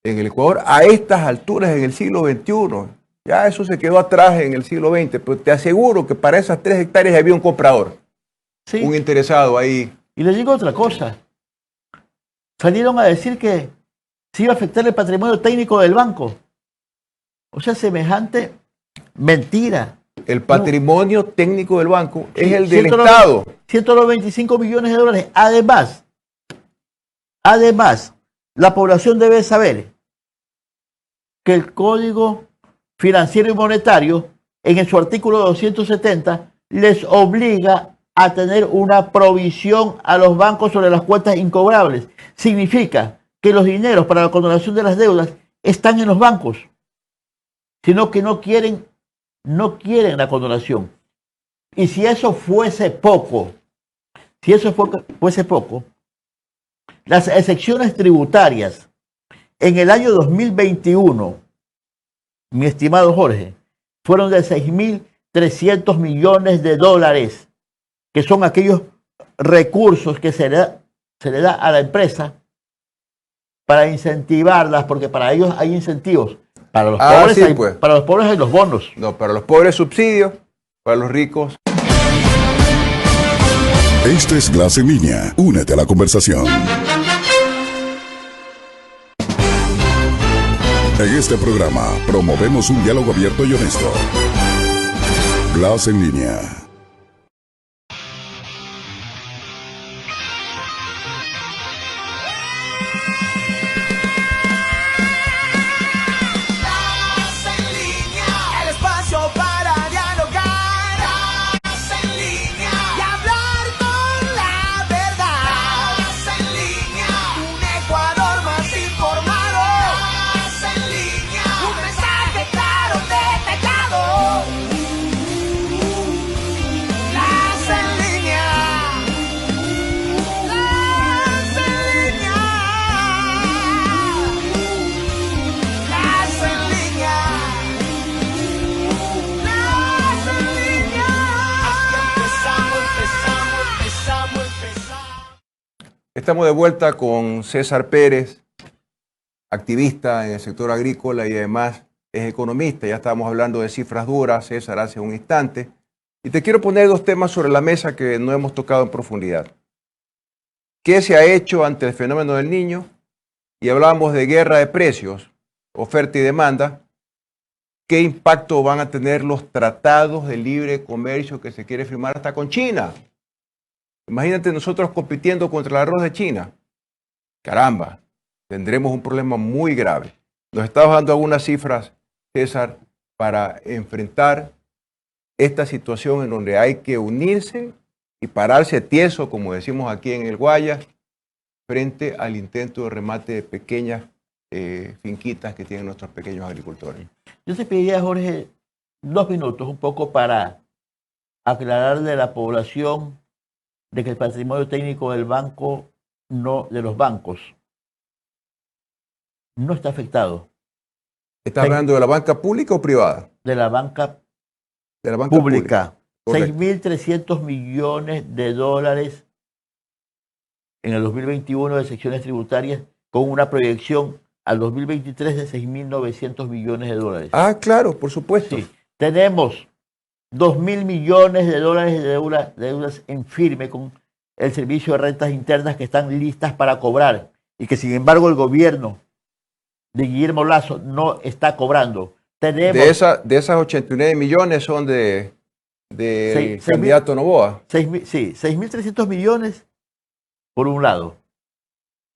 en el Ecuador a estas alturas en el siglo XXI. Ya eso se quedó atrás en el siglo XX, pero te aseguro que para esas 3 hectáreas había un comprador, sí, un interesado ahí. Y les digo otra cosa. Salieron a decir que se iba a afectar el patrimonio técnico del banco. O sea, semejante mentira. El patrimonio técnico del banco es el del Estado. 125 millones de dólares. Además, la población debe saber que el Código Financiero y Monetario, en su artículo 270, les obliga a tener una provisión a los bancos sobre las cuentas incobrables. Significa que los dineros para la condonación de las deudas están en los bancos, sino que no quieren la condonación. Y si eso fuese poco, las excepciones tributarias en el año 2021, mi estimado Jorge, fueron de 6.300 millones de dólares, que son aquellos recursos que se le da a la empresa para incentivarlas, porque para ellos hay incentivos. Para los pobres, sí, pues. Para los pobres hay los bonos. No, para los pobres subsidios, para los ricos. Este es GLAS en línea. Únete a la conversación. En este programa promovemos un diálogo abierto y honesto. GLAS en línea. Estamos de vuelta con César Pérez, activista en el sector agrícola y además es economista. Ya estábamos hablando de cifras duras, César, hace un instante. Y te quiero poner dos temas sobre la mesa que no hemos tocado en profundidad. ¿Qué se ha hecho ante el fenómeno del Niño? Y hablamos de guerra de precios, oferta y demanda. ¿Qué impacto van a tener los tratados de libre comercio que se quiere firmar hasta con China? Imagínate nosotros compitiendo contra el arroz de China. Caramba, tendremos un problema muy grave. Nos estás dando algunas cifras, César, para enfrentar esta situación en donde hay que unirse y pararse tieso, como decimos aquí en el Guayas, frente al intento de remate de pequeñas finquitas que tienen nuestros pequeños agricultores. Yo te pediría, Jorge, 2 minutos, un poco para aclararle a la población de que el patrimonio técnico del banco, de los bancos, no está afectado. ¿Estás hablando de la banca pública o privada? De la banca De la banca pública. Correcto. 6.300 millones de dólares en el 2021 de secciones tributarias, con una proyección al 2023 de 6.900 millones de dólares. Ah, claro, por supuesto. Sí. Tenemos 2.000 millones de dólares de deudas en firme con el Servicio de Rentas Internas que están listas para cobrar y que sin embargo el gobierno de Guillermo Lasso no está cobrando. Tenemos De esas 89 millones son del candidato Noboa. 6.300 millones por un lado.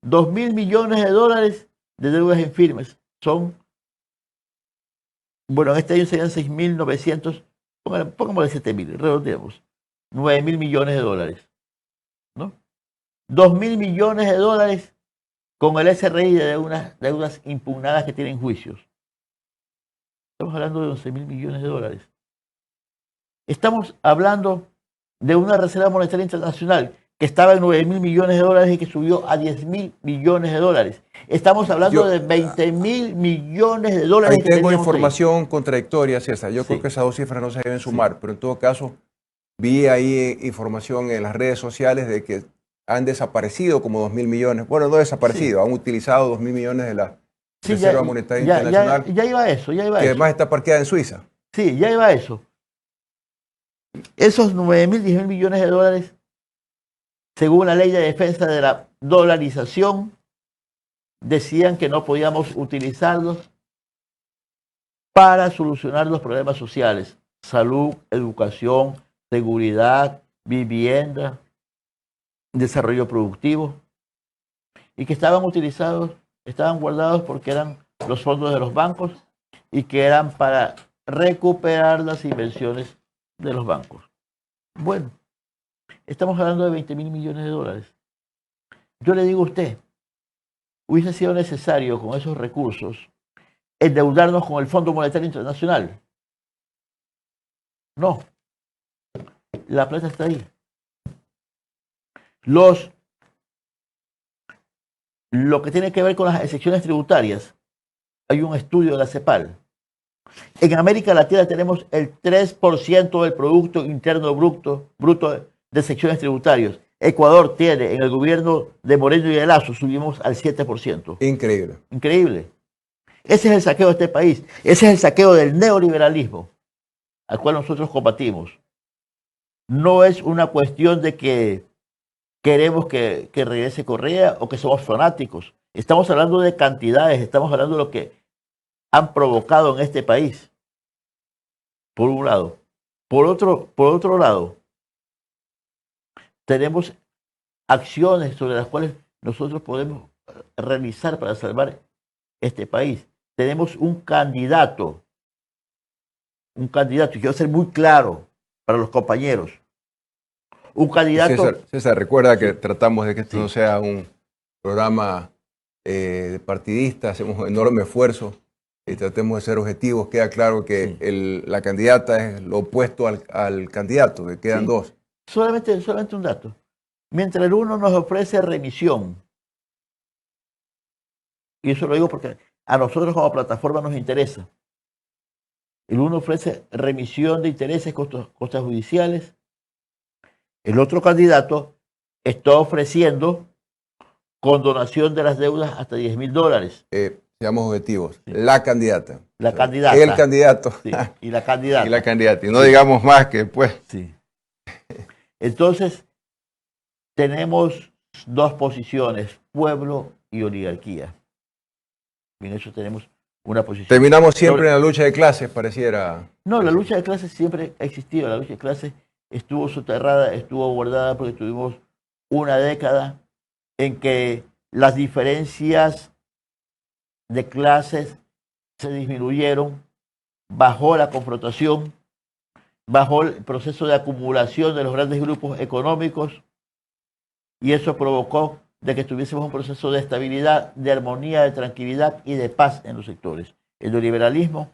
2.000 millones de dólares de deudas en firmes. Bueno, en este año serían 6.900, pongámosle 7.000, redondeamos. 9.000 millones de dólares. ¿No? 2.000 millones de dólares con el SRI de deudas impugnadas que tienen juicios. Estamos hablando de 11.000 millones de dólares. Estamos hablando de una Reserva Monetaria Internacional que estaba en 9.000 millones de dólares y que subió a 10.000 millones de dólares. Estamos hablando de 20.000 millones de dólares. Ahí tengo información contradictoria, César. Yo creo Sí. que esas dos cifras no se deben sumar, pero en todo caso vi ahí información en las redes sociales de que han desaparecido como 2.000 millones. Bueno, no desaparecido, han utilizado 2.000 millones de la Reserva Monetaria Internacional. Ya iba eso, que además está parqueada en Suiza. Sí, ya iba eso. Esos 9.000, 10.000 millones de dólares, según la ley de defensa de la dolarización, decían que no podíamos utilizarlos para solucionar los problemas sociales, salud, educación, seguridad, vivienda, desarrollo productivo, y que estaban guardados porque eran los fondos de los bancos y que eran para recuperar las inversiones de los bancos. Bueno, estamos hablando de 20.000 millones de dólares. Yo le digo a usted, hubiese sido necesario con esos recursos endeudarnos con el Fondo Monetario Internacional. No, la plata está ahí. Lo que tiene que ver con las excepciones tributarias, hay un estudio de la CEPAL. En América Latina tenemos el 3% del Producto Interno Bruto de secciones tributarias. Ecuador tiene, en el gobierno de Moreno y de Lasso, subimos al 7%. Increíble. Increíble. Ese es el saqueo de este país. Ese es el saqueo del neoliberalismo al cual nosotros combatimos. No es una cuestión de que queremos que regrese Correa o que somos fanáticos. Estamos hablando de cantidades, estamos hablando de lo que han provocado en este país. Por un lado. Por otro lado, tenemos acciones sobre las cuales nosotros podemos realizar para salvar este país. Tenemos un candidato, y quiero ser muy claro para los compañeros. Un candidato... César, recuerda que tratamos de que esto no sea un programa partidista, hacemos un enorme esfuerzo y tratemos de ser objetivos. Queda claro que la candidata es lo opuesto al candidato, que quedan dos. Solamente un dato. Mientras el uno nos ofrece remisión, y eso lo digo porque a nosotros como plataforma nos interesa, el uno ofrece remisión de intereses, costas judiciales, el otro candidato está ofreciendo condonación de las deudas hasta $10.000. Seamos objetivos. Sí. La candidata. La candidata. El candidato. Sí, y la candidata. Y la candidata. Y no Sí. digamos más que pues. Sí. Entonces, tenemos dos posiciones, pueblo y oligarquía. En eso tenemos una posición. Terminamos siempre en la lucha de clases, pareciera. No, la lucha de clases siempre ha existido. La lucha de clases estuvo soterrada, estuvo guardada porque tuvimos una década en que las diferencias de clases se disminuyeron, bajó la confrontación, bajó el proceso de acumulación de los grandes grupos económicos y eso provocó de que tuviésemos un proceso de estabilidad, de armonía, de tranquilidad y de paz en los sectores. El neoliberalismo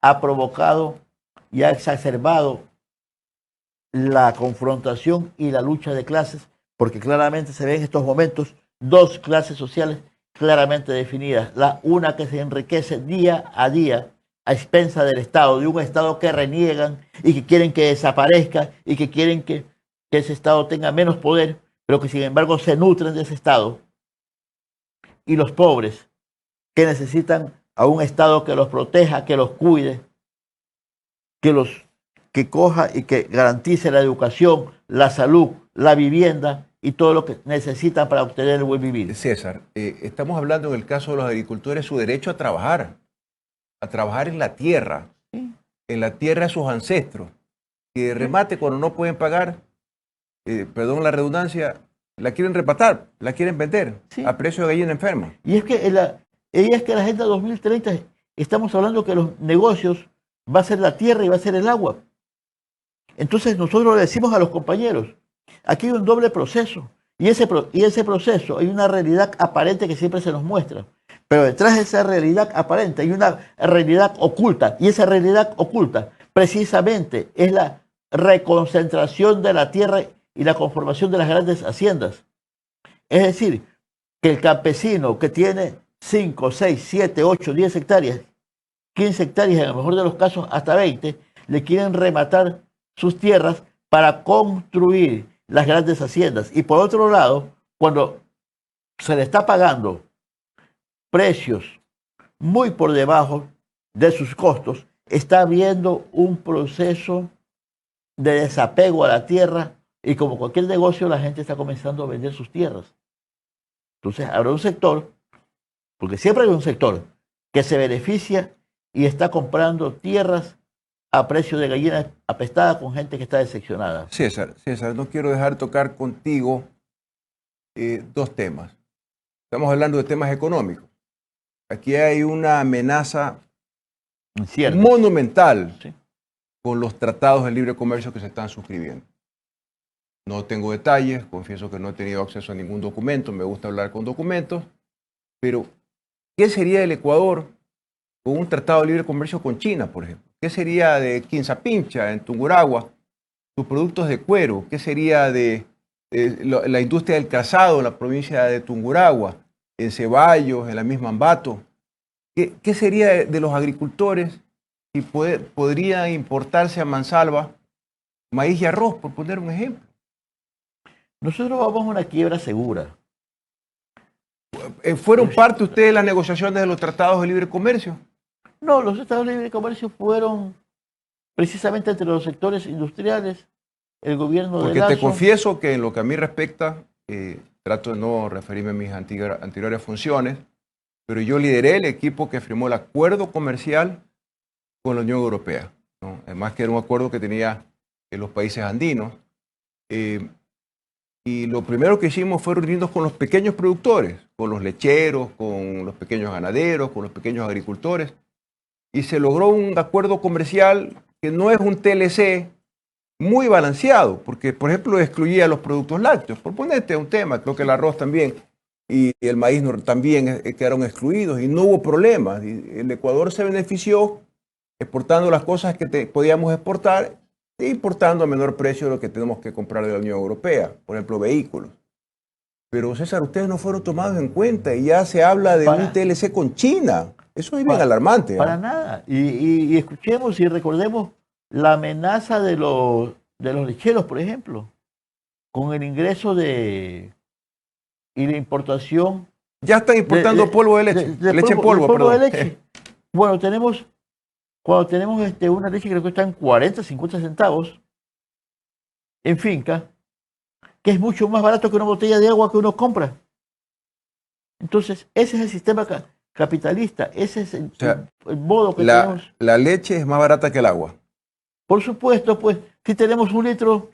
ha provocado y ha exacerbado la confrontación y la lucha de clases, porque claramente se ven en estos momentos dos clases sociales claramente definidas. La una que se enriquece día a día a expensa del Estado, de un Estado que reniegan y que quieren que desaparezca y que quieren que ese Estado tenga menos poder, pero que sin embargo se nutren de ese Estado. Y los pobres que necesitan a un Estado que los proteja, que los cuide, que coja y que garantice la educación, la salud, la vivienda y todo lo que necesitan para obtener el buen vivir. César, estamos hablando en el caso de los agricultores, su derecho a trabajar en la tierra, Sí. en la tierra de sus ancestros. Que de remate, cuando no pueden pagar, perdón la redundancia, la quieren repatar, la quieren vender Sí. a precio de gallina enferma. Y es que la Agenda 2030 estamos hablando que los negocios va a ser la tierra y va a ser el agua. Entonces nosotros le decimos a los compañeros, aquí hay un doble proceso y ese proceso hay una realidad aparente que siempre se nos muestra, pero detrás de esa realidad aparente hay una realidad oculta y esa realidad oculta precisamente es la reconcentración de la tierra y la conformación de las grandes haciendas. Es decir, que el campesino que tiene 5, 6, 7, 8, 10 hectáreas, 15 hectáreas, en el mejor de los casos hasta 20, le quieren rematar sus tierras para construir las grandes haciendas. Y por otro lado, cuando se le está pagando precios muy por debajo de sus costos, está habiendo un proceso de desapego a la tierra y como cualquier negocio, la gente está comenzando a vender sus tierras. Entonces habrá un sector, porque siempre hay un sector que se beneficia y está comprando tierras a precio de gallina apestada con gente que está decepcionada. César, no quiero dejar de tocar contigo dos temas. Estamos hablando de temas económicos. Aquí hay una amenaza Incierto. monumental Sí. con los tratados de libre comercio que se están suscribiendo. No tengo detalles, confieso que no he tenido acceso a ningún documento, me gusta hablar con documentos, pero ¿qué sería el Ecuador con un tratado de libre comercio con China, por ejemplo? ¿Qué sería de Quinzapincha, en Tungurahua, sus productos de cuero? ¿Qué sería de la industria del calzado en la provincia de Tungurahua, en Ceballos, en la misma Ambato? ¿Qué sería de los agricultores si podría importarse a mansalva maíz y arroz, por poner un ejemplo? Nosotros vamos a una quiebra segura. ¿Fueron parte ustedes de las negociaciones de los tratados de libre comercio? No, los tratados de libre comercio fueron precisamente entre los sectores industriales, el gobierno de Porque Lazo. te confieso que en lo que a mí respecta, trato de no referirme a mis anteriores funciones, pero yo lideré el equipo que firmó el acuerdo comercial con la Unión Europea, ¿no? Además que era un acuerdo que tenía los países andinos. Y lo primero que hicimos fue reunirnos con los pequeños productores, con los lecheros, con los pequeños ganaderos, con los pequeños agricultores. Y se logró un acuerdo comercial que no es un TLC muy balanceado, porque, por ejemplo, excluía los productos lácteos. Por ponerte un tema, creo que el arroz también y el maíz también quedaron excluidos y no hubo problemas. Y el Ecuador se benefició exportando las cosas que podíamos exportar e importando a menor precio de lo que tenemos que comprar de la Unión Europea, por ejemplo, vehículos. Pero, César, ustedes no fueron tomados en cuenta y ya se habla de un TLC con China. Eso es bien alarmante. Para nada. Y escuchemos y recordemos la amenaza de los lecheros, por ejemplo, con el ingreso de y la importación Ya están importando polvo de leche. Leche en polvo, polvo de perdón. leche. Bueno, cuando tenemos una leche que cuesta en 40, 50 centavos en finca, que es mucho más barato que una botella de agua que uno compra. Entonces, ese es el sistema capitalista, ese es O sea, el modo que tenemos. la leche es más barata que el agua. Por supuesto, pues, si tenemos un litro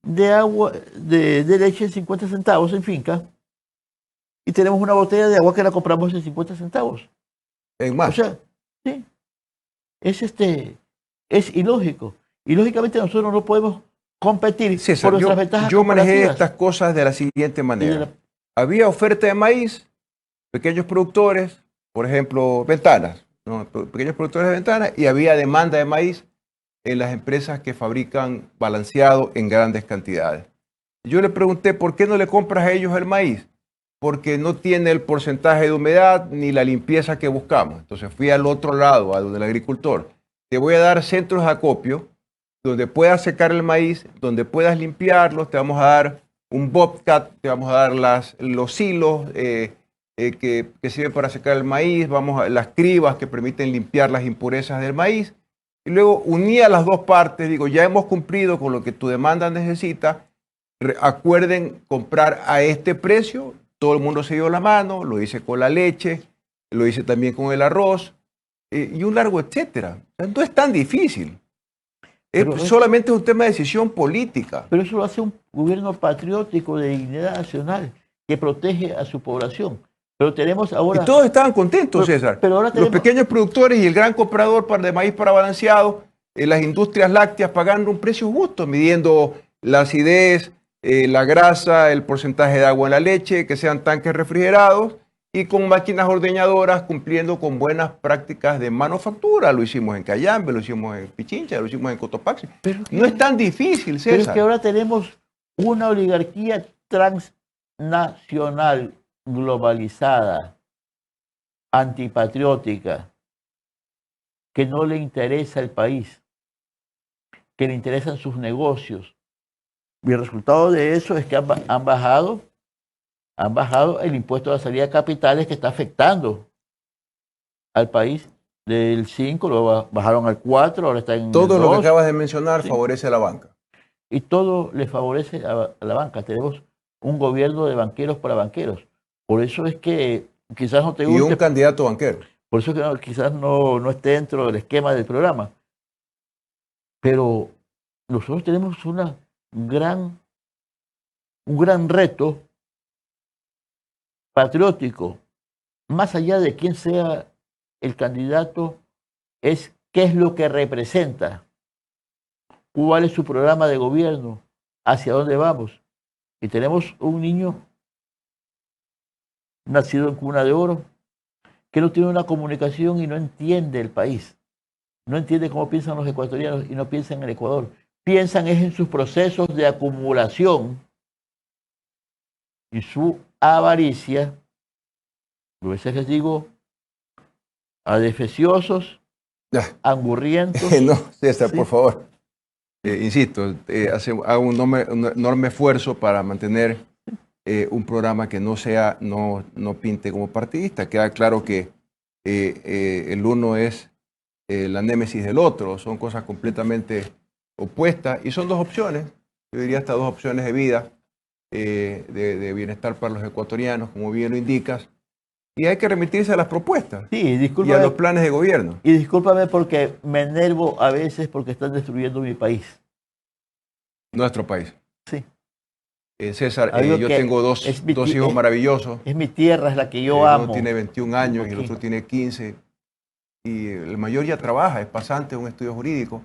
de agua, de leche en 50 centavos en finca, y tenemos una botella de agua que la compramos en 50 centavos. Es O más. sea, sí, es ilógico. Y lógicamente nosotros no podemos competir César, por nuestras ventajas yo manejé comparativas. estas cosas de la siguiente manera. la- Había oferta de maíz, pequeños productores, por ejemplo, ventanas, ¿no? Pequeños productores de ventanas, y había demanda de maíz en las empresas que fabrican balanceado en grandes cantidades. Yo le pregunté, ¿por qué no le compras a ellos el maíz? Porque no tiene el porcentaje de humedad ni la limpieza que buscamos. Entonces fui al otro lado, a donde el agricultor. Te voy a dar centros de acopio donde puedas secar el maíz, donde puedas limpiarlos, te vamos a dar un bobcat, te vamos a dar los hilos que sirven para secar el maíz, las cribas que permiten limpiar las impurezas del maíz. Y luego uní a las dos partes, digo, ya hemos cumplido con lo que tu demanda necesita, acuerden comprar a este precio, todo el mundo se dio la mano, lo hice con la leche, lo hice también con el arroz, y un largo etcétera. O sea, no es tan difícil. Solamente es un tema de decisión política. Pero eso lo hace un gobierno patriótico de dignidad nacional que protege a su población. Pero tenemos ahora... Y todos estaban contentos, César. Pero ahora los pequeños productores y el gran comprador de maíz para balanceado, las industrias lácteas pagando un precio justo, midiendo la acidez, la grasa, el porcentaje de agua en la leche, que sean tanques refrigerados, y con máquinas ordeñadoras cumpliendo con buenas prácticas de manufactura. Lo hicimos en Cayambe, lo hicimos en Pichincha, lo hicimos en Cotopaxi. No es tan difícil, César. Pero es que ahora tenemos una oligarquía transnacional, globalizada, antipatriótica, que no le interesa el país, que le interesan sus negocios. Y el resultado de eso es que han bajado el impuesto a la salida de capitales, que está afectando al país. Del 5 lo bajaron al 4, ahora está en todo el 2. Lo que acabas de mencionar favorece a la banca. Y todo le favorece a la banca. Tenemos un gobierno de banqueros para banqueros. Por eso es que quizás no te guste. Y un candidato banquero. Por eso es que quizás no esté dentro del esquema del programa. Pero nosotros tenemos un gran reto patriótico, más allá de quién sea el candidato, es qué es lo que representa, cuál es su programa de gobierno, hacia dónde vamos. Y tenemos un niño nacido en cuna de oro que no tiene una comunicación y no entiende el país, no entiende cómo piensan los ecuatorianos y no piensa en el Ecuador. Piensan es en sus procesos de acumulación y su avaricia. A veces les digo adefesiosos, angurrientos. No, César, sí. Por favor. Insisto, hago un enorme esfuerzo para mantener un programa que no pinte como partidista. Queda claro que el uno es la némesis del otro, son cosas completamente opuestas y son dos opciones, yo diría hasta dos opciones de vida, de bienestar para los ecuatorianos, como bien lo indicas, y hay que remitirse a las propuestas y a los planes de gobierno. Y discúlpame porque me enervo a veces porque están destruyendo mi país. Nuestro país. Sí. César, yo tengo dos hijos maravillosos. Es mi tierra, es la que yo amo. Uno tiene 21 años y el otro tiene 15. Y el mayor ya trabaja, es pasante en un estudio jurídico.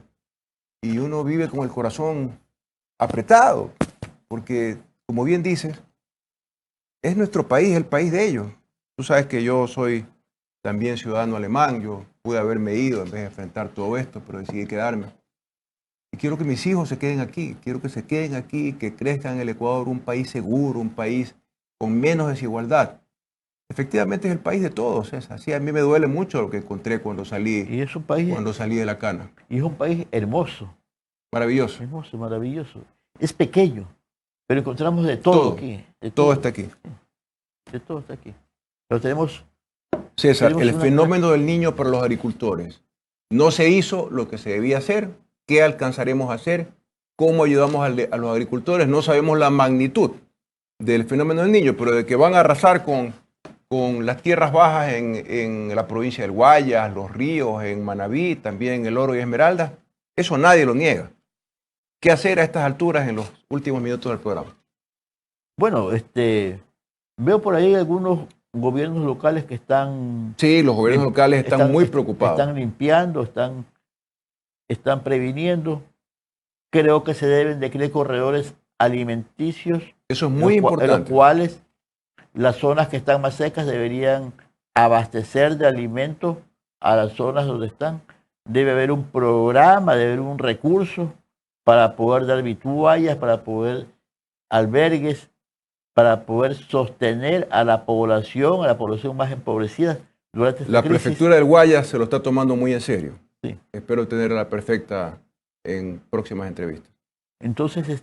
Y uno vive con el corazón apretado, porque, como bien dices, es nuestro país, el país de ellos. Tú sabes que yo soy también ciudadano alemán, yo pude haberme ido en vez de enfrentar todo esto, pero decidí quedarme. Y quiero que mis hijos se queden aquí, quiero que se queden aquí, que crezcan en el Ecuador un país seguro, un país con menos desigualdad. Efectivamente es el país de todos, es así. A mí me duele mucho lo que encontré cuando salí de la cana. Y es un país hermoso. Maravilloso. Hermoso, maravilloso. Es pequeño, pero encontramos de todo aquí. Todo está aquí. De todo está aquí. Pero tenemos... César, tenemos el una- fenómeno del niño para los agricultores. No se hizo lo que se debía hacer. ¿Qué alcanzaremos a hacer? ¿Cómo ayudamos a los agricultores? No sabemos la magnitud del fenómeno del niño, pero de que van a arrasar con las tierras bajas en la provincia del Guayas, los ríos, en Manabí, también El Oro y Esmeralda, eso nadie lo niega. ¿Qué hacer a estas alturas en los últimos minutos del programa? Bueno, veo por ahí algunos gobiernos locales que están... Sí, los gobiernos locales están muy preocupados. Están limpiando, están previniendo. Creo que se deben de crear corredores alimenticios. Eso es muy en los importante. cuales las zonas que están más secas deberían abastecer de alimentos a las zonas donde están. Debe haber un programa, debe haber un recurso para poder dar vituallas, para poder albergues, para poder sostener a la población más empobrecida durante esta La crisis. prefectura del Guayas se lo está tomando muy en serio. Sí. Espero tener a la perfecta en próximas entrevistas. Entonces,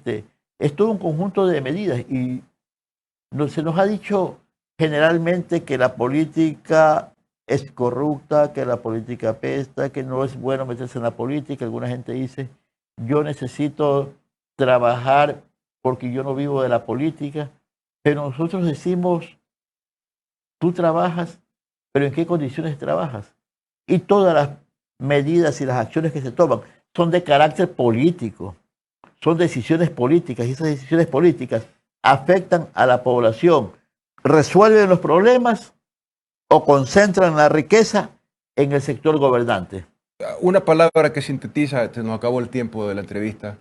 es todo un conjunto de medidas y se nos ha dicho generalmente que la política es corrupta, que la política apesta, que no es bueno meterse en la política. Alguna gente dice, yo necesito trabajar porque yo no vivo de la política, pero nosotros decimos, tú trabajas, pero ¿en qué condiciones trabajas? Y todas las medidas y las acciones que se toman son de carácter político, son decisiones políticas y esas decisiones políticas afectan a la población, resuelven los problemas o concentran la riqueza en el sector gobernante. Una palabra que sintetiza, se nos acabó el tiempo de la entrevista,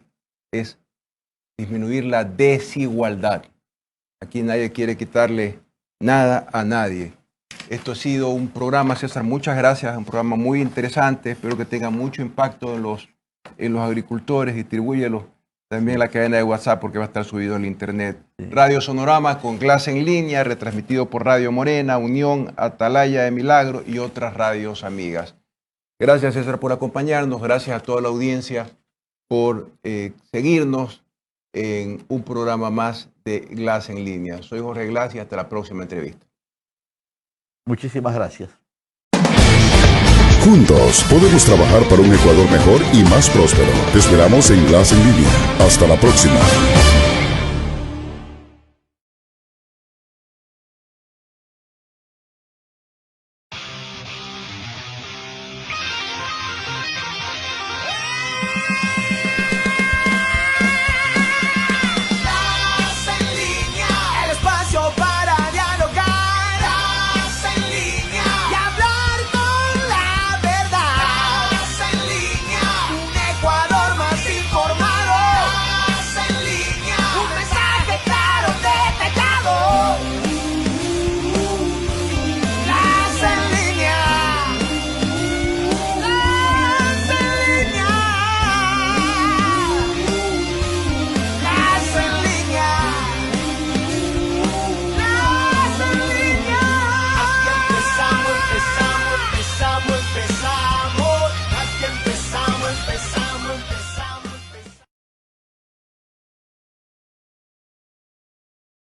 es disminuir la desigualdad. Aquí nadie quiere quitarle nada a nadie. Esto ha sido un programa, César, muchas gracias, un programa muy interesante, espero que tenga mucho impacto en los agricultores, distribúyelo también en la cadena de WhatsApp porque va a estar subido en el internet. Sí. Radio Sonorama con clase en línea, retransmitido por Radio Morena, Unión, Atalaya de Milagro y otras radios amigas. Gracias, César, por acompañarnos, gracias a toda la audiencia por seguirnos en un programa más de Glass en línea. Soy Jorge Glass y hasta la próxima entrevista. Muchísimas gracias. Juntos podemos trabajar para un Ecuador mejor y más próspero. Te esperamos en Glass en línea. Hasta la próxima.